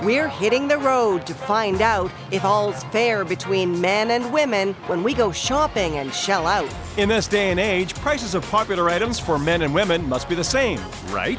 We're hitting the road to find out if all's fair between men and women when we go shopping and shell out. In this day and age, prices of popular items for men and women must be the same, right?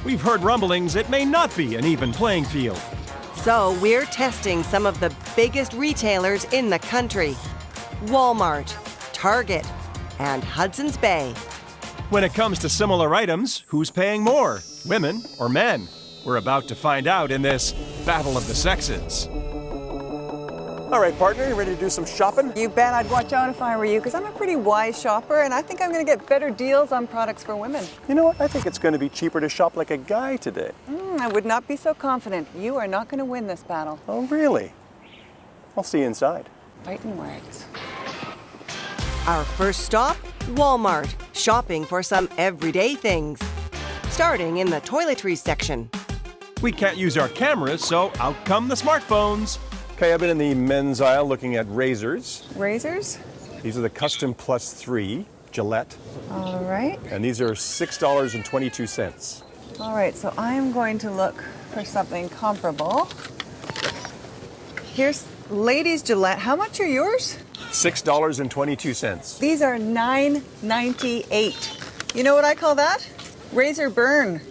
We've heard rumblings it may not be an even playing field. So we're testing some of the biggest retailers in the country: Walmart, Target, and Hudson's Bay. When it comes to similar items, who's paying more, women or men? We're about to find out in this battle of the sexes. All right, partner, you ready to do some shopping? You bet. I'd watch out if I were you, because I'm a pretty wise shopper, and I think I'm going to get better deals on products for women. You know what? I think it's going to be cheaper to shop like a guy today. I would not be so confident. You are not going to win this battle. Oh, really? I'll see you inside. Fighting words. Our first stop, Walmart, shopping for some everyday things. Starting in the toiletries section. We can't use our cameras, so out come the smartphones. Okay, I've been in the men's aisle looking at razors. Razors? These are the Custom Plus 3 Gillette, All right. and these are $6.22. All right, so I am going to look for something comparable. Here's ladies Gillette. How much are yours? $6.22. These are $9.98. You know what I call that? Razor burn.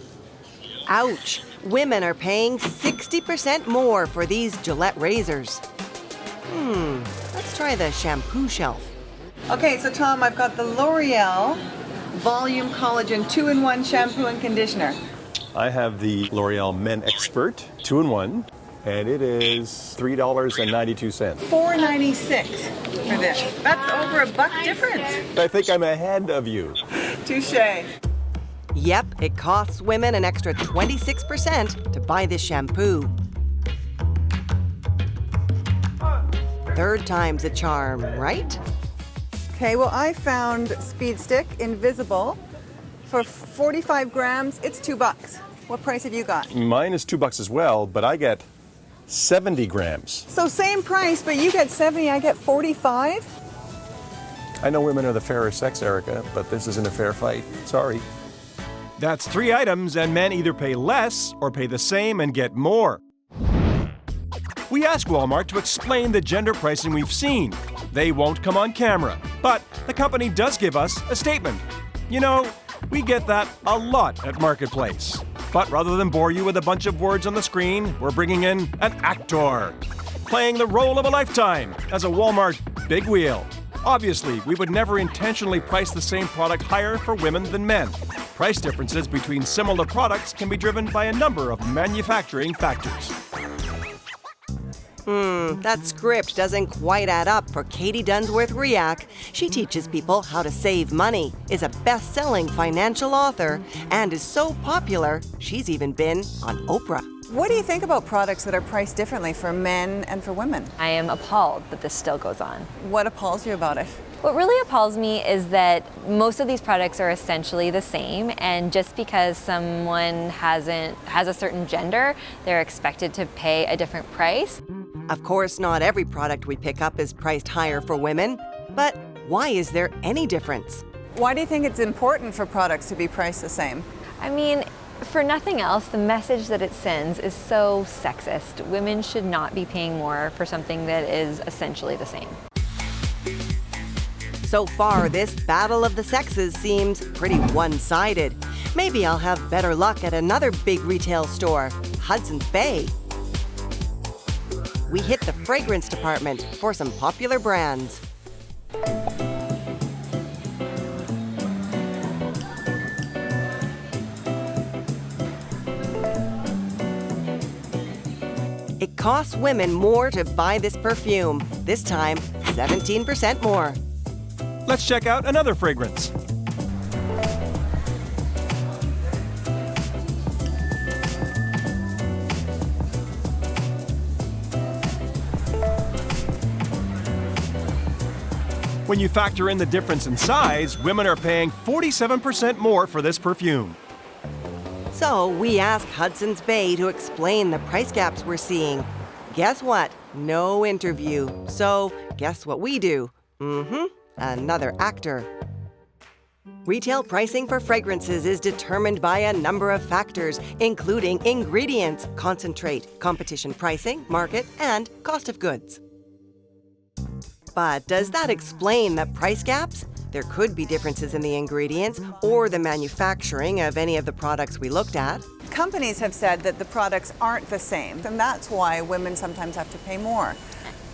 Ouch! Women are paying 60% more for these Gillette razors. Let's try the Shampoo Shelf. Okay, so Tom, I've got the L'Oreal Volume Collagen 2-in-1 shampoo and conditioner. I have the L'Oreal Men Expert 2-in-1, and it is $3.92. $4.96 for this. That's over $1 difference. I think I'm ahead of you. Touche. Yep, it costs women an extra 26% to buy this shampoo. Third time's a charm, right? Okay, well, I found Speed Stick Invisible for 45 grams. It's $2. What price have you got? Mine is $2 as well, but I get 70 grams. So same price, but you get 70, I get 45? I know women are the fairer sex, Erica, but this isn't a fair fight. Sorry. That's 3 items, and men either pay less or pay the same and get more. We asked Walmart to explain the gender pricing we've seen. They won't come on camera, but the company does give us a statement. You know, we get that a lot at Marketplace. But rather than bore you with a bunch of words on the screen, we're bringing in an actor, playing the role of a lifetime as a Walmart big wheel. Obviously, we would never intentionally price the same product higher for women than men. Price differences between similar products can be driven by a number of manufacturing factors. That script doesn't quite add up for Katie Dunsworth-Riak. She teaches people how to save money, is a best-selling financial author, and is so popular, she's even been on Oprah. What do you think about products that are priced differently for men and for women? I am appalled that this still goes on. What appalls you about it? What really appalls me is that most of these products are essentially the same, and just because someone has a certain gender, they're expected to pay a different price. Of course, not every product we pick up is priced higher for women, but why is there any difference? Why do you think it's important for products to be priced the same? I mean, for nothing else, the message that it sends is so sexist. Women should not be paying more for something that is essentially the same. So far, this battle of the sexes seems pretty one-sided. Maybe I'll have better luck at another big retail store, Hudson's Bay. We hit the fragrance department for some popular brands. It costs women more to buy this perfume, this time 17% more. Let's check out another fragrance. When you factor in the difference in size, women are paying 47% more for this perfume. So we asked Hudson's Bay to explain the price gaps we're seeing. Guess what? No interview. So guess what we do? Another actor. Retail pricing for fragrances is determined by a number of factors, including ingredients, concentrate, competition pricing, market, and cost of goods. But does that explain the price gaps? There could be differences in the ingredients or the manufacturing of any of the products we looked at. Companies have said that the products aren't the same, and that's why women sometimes have to pay more.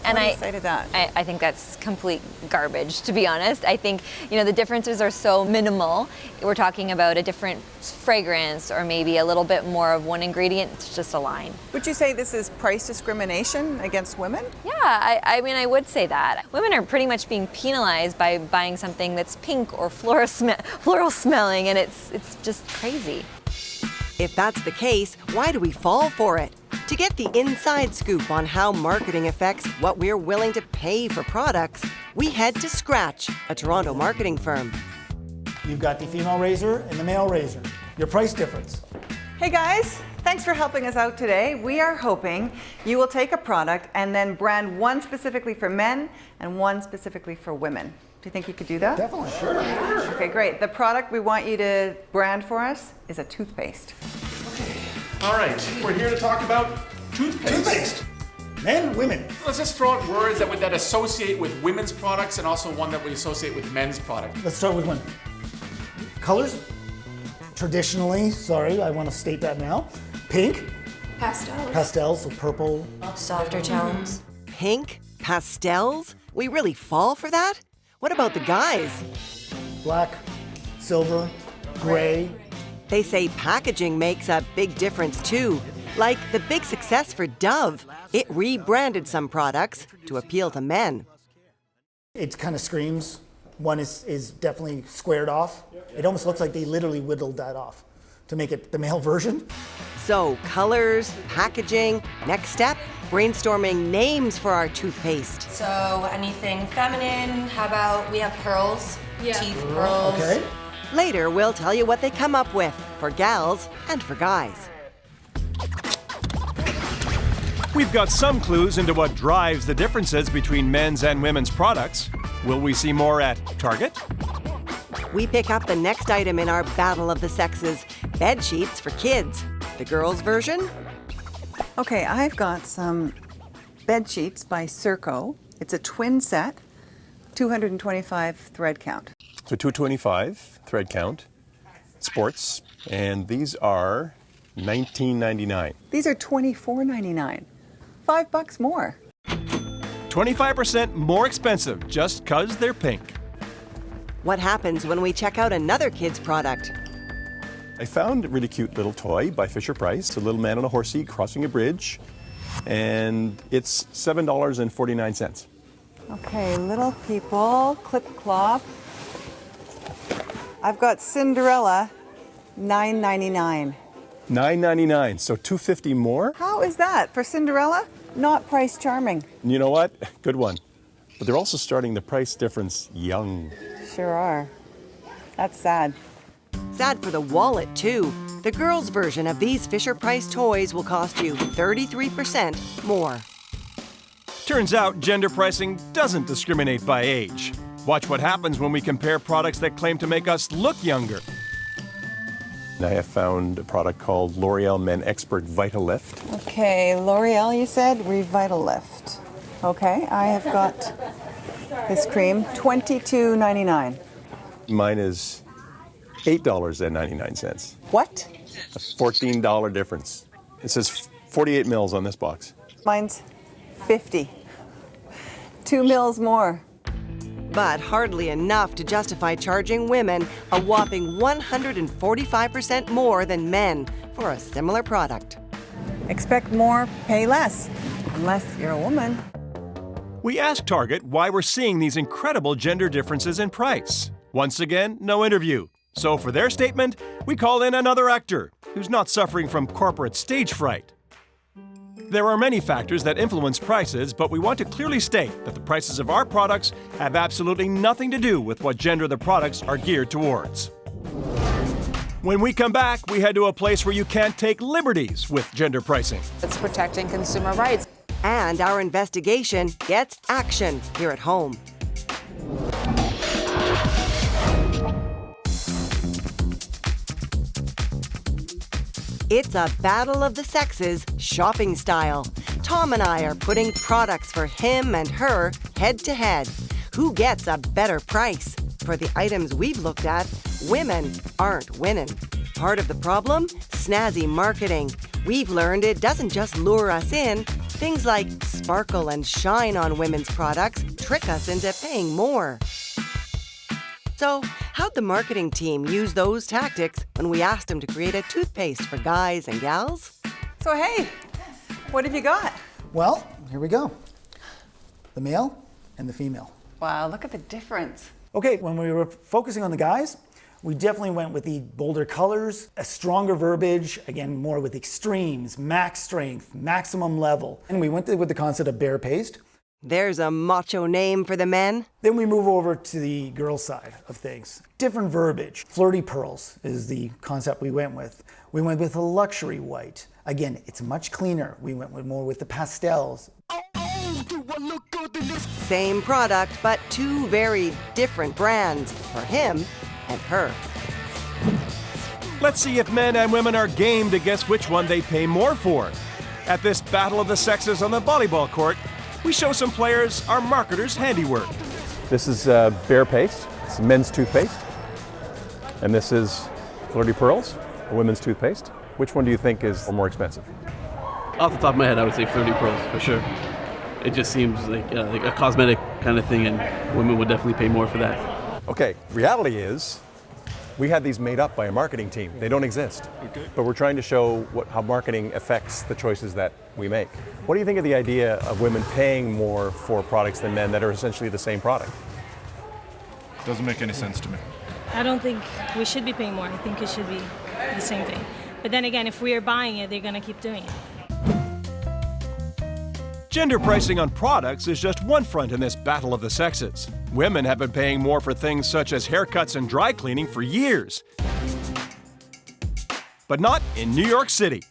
And what do you say to that? I think that's complete garbage, to be honest. I think, the differences are so minimal. We're talking about a different fragrance or maybe a little bit more of one ingredient. It's just a line. Would you say this is price discrimination against women? Yeah, I would say that. Women are pretty much being penalized by buying something that's pink or floral smelling, and it's just crazy. If that's the case, why do we fall for it? To get the inside scoop on how marketing affects what we're willing to pay for products, we head to Scratch, a Toronto marketing firm. You've got the female razor and the male razor. Your price difference. Hey guys, thanks for helping us out today. We are hoping you will take a product and then brand one specifically for men and one specifically for women. Do you think you could do that? Definitely, sure. Okay, great. The product we want you to brand for us is a toothpaste. All right, we're here to talk about toothpaste. Toothpaste. Men, women. Let's just throw out words that associate with women's products and also one that we associate with men's products. Let's start with women. Colors. Traditionally, sorry, I want to state that now. Pink. Pastels, so purple. Softer tones. Pink? Pastels? We really fall for that? What about the guys? Black, silver, gray. They say packaging makes a big difference too. Like the big success for Dove. It rebranded some products to appeal to men. It kind of screams. One is definitely squared off. It almost looks like they literally whittled that off to make it the male version. So, colors, packaging, next step, brainstorming names for our toothpaste. So anything feminine? How about we have pearls? Teeth pearls. Okay. Later, we'll tell you what they come up with for gals and for guys. We've got some clues into what drives the differences between men's and women's products. Will we see more at Target? We pick up the next item in our battle of the sexes, bedsheets for kids. The girls' version? Okay, I've got some bedsheets by Circo. It's a twin set, 225 thread count. So 225 thread count, sports, and these are $19.99. These are $24.99. $5 more. 25% more expensive just 'cause they're pink. What happens when we check out another kid's product? I found a really cute little toy by Fisher-Price, a little man on a horsey crossing a bridge, and it's $7.49. Okay, little people, clip clop. I've got Cinderella, $9.99. $9.99, so $2.50 more? How is that? For Cinderella, not price charming. And you know what? Good one. But they're also starting the price difference young. Sure are. That's sad. Sad for the wallet, too. The girls' version of these Fisher-Price toys will cost you 33% more. Turns out gender pricing doesn't discriminate by age. Watch what happens when we compare products that claim to make us look younger. I have found a product called L'Oreal Men Expert Vitalift. Okay, L'Oreal, you said, Revitalift. Okay, I have got this cream, $22.99. Mine is $8.99. What? A $14 difference. It says 48 mils on this box. Mine's 50. 2 mils more. But hardly enough to justify charging women a whopping 145% more than men for a similar product. Expect more, pay less, unless you're a woman. We asked Target why we're seeing these incredible gender differences in price. Once again, no interview. So for their statement, we call in another actor who's not suffering from corporate stage fright. There are many factors that influence prices, but we want to clearly state that the prices of our products have absolutely nothing to do with what gender the products are geared towards. When we come back, we head to a place where you can't take liberties with gender pricing. It's protecting consumer rights. And our investigation gets action here at home. It's a battle of the sexes shopping style. Tom and I are putting products for him and her head to head. Who gets a better price? For the items we've looked at, women aren't winning. Part of the problem? Snazzy marketing. We've learned it doesn't just lure us in. Things like sparkle and shine on women's products trick us into paying more. So, how'd the marketing team use those tactics when we asked them to create a toothpaste for guys and gals? So hey, what have you got? Well, here we go. The male and the female. Wow, look at the difference. Okay, when we were focusing on the guys, we definitely went with the bolder colors, a stronger verbiage, again, more with extremes, max strength, maximum level. And we went with the concept of bear paste. There's a macho name for the men. Then we move over to the girl side of things. Different verbiage. Flirty pearls is the concept we went with. We went with a luxury white. Again, it's much cleaner. We went with more with the pastels. Same product, but two very different brands for him and her. Let's see if men and women are game to guess which one they pay more for. At this battle of the sexes on the volleyball court, we show some players our marketers' handiwork. This is Bear Paste. It's men's toothpaste. And this is Flirty Pearls, a women's toothpaste. Which one do you think is more expensive? Off the top of my head, I would say Flirty Pearls for sure. It just seems like a cosmetic kind of thing, and women would definitely pay more for that. Okay, reality is we had these made up by a marketing team. They don't exist. Okay. But we're trying to show how marketing affects the choices that we make. What do you think of the idea of women paying more for products than men that are essentially the same product? Doesn't make any sense to me. I don't think we should be paying more. I think it should be the same thing. But then again, if we are buying it, they're going to keep doing it. Gender pricing on products is just one front in this battle of the sexes. Women have been paying more for things such as haircuts and dry cleaning for years. But not in New York City.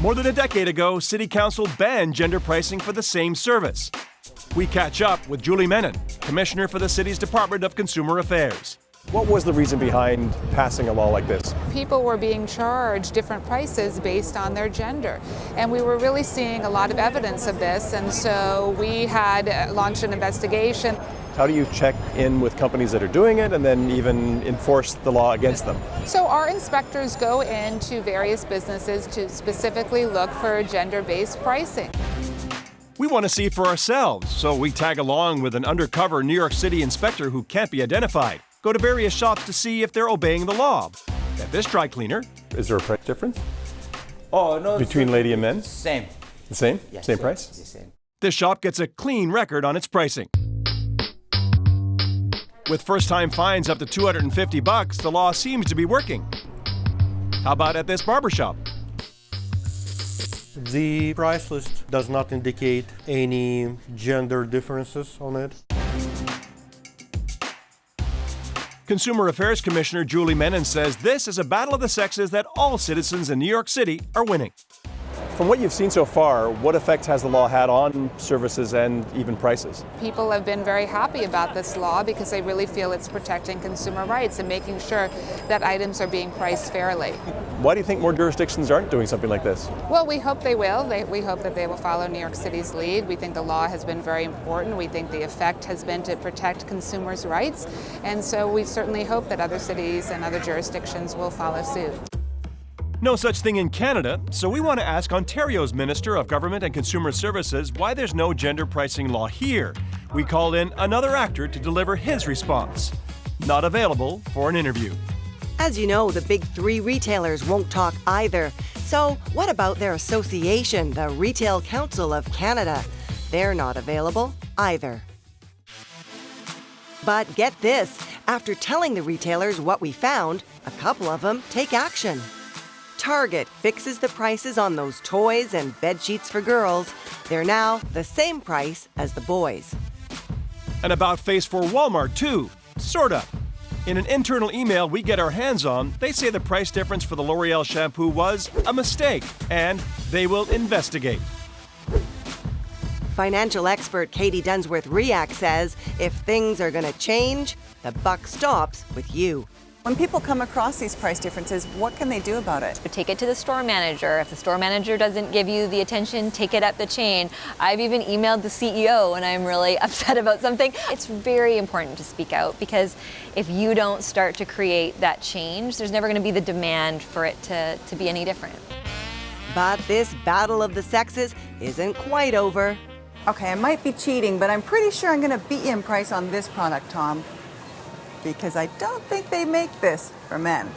More than a decade ago, City Council banned gender pricing for the same service. We catch up with Julie Menon, Commissioner for the city's Department of Consumer Affairs. What was the reason behind passing a law like this? People were being charged different prices based on their gender. And we were really seeing a lot of evidence of this, and so we had launched an investigation. How do you check in with companies that are doing it and then even enforce the law against them? So our inspectors go into various businesses to specifically look for gender-based pricing. We want to see for ourselves, so we tag along with an undercover New York City inspector who can't be identified. Go to various shops to see if they're obeying the law. At this dry cleaner. Is there a price difference? Oh, no. Between lady and men? Same. The same? Yes, same price? The same. This shop gets a clean record on its pricing. With first-time fines up to $250, the law seems to be working. How about at this barbershop? The price list does not indicate any gender differences on it. Consumer Affairs Commissioner Julie Menon says this is a battle of the sexes that all citizens in New York City are winning. From what you've seen so far, what effect has the law had on services and even prices? People have been very happy about this law because they really feel it's protecting consumer rights and making sure that items are being priced fairly. Why do you think more jurisdictions aren't doing something like this? Well, we hope they will. We hope that they will follow New York City's lead. We think the law has been very important. We think the effect has been to protect consumers' rights. And so we certainly hope that other cities and other jurisdictions will follow suit. No such thing in Canada, so we want to ask Ontario's Minister of Government and Consumer Services why there's no gender pricing law here. We called in another actor to deliver his response. Not available for an interview. As you know, the big three retailers won't talk either. So what about their association, the Retail Council of Canada? They're not available either. But get this, after telling the retailers what we found, a couple of them take action. Target fixes the prices on those toys and bed sheets for girls. They're now the same price as the boys. An about face for Walmart, too. Sort of. In an internal email we get our hands on, they say the price difference for the L'Oreal shampoo was a mistake, and they will investigate. Financial expert Katie Dunsworth-Riak says if things are going to change, the buck stops with you. When people come across these price differences, what can they do about it? Take it to the store manager. If the store manager doesn't give you the attention, take it up the chain. I've even emailed the CEO when I'm really upset about something. It's very important to speak out, because if you don't start to create that change, there's never going to be the demand for it to be any different. But this battle of the sexes isn't quite over. Okay, I might be cheating, but I'm pretty sure I'm going to beat you in price on this product, Tom, because I don't think they make this for men.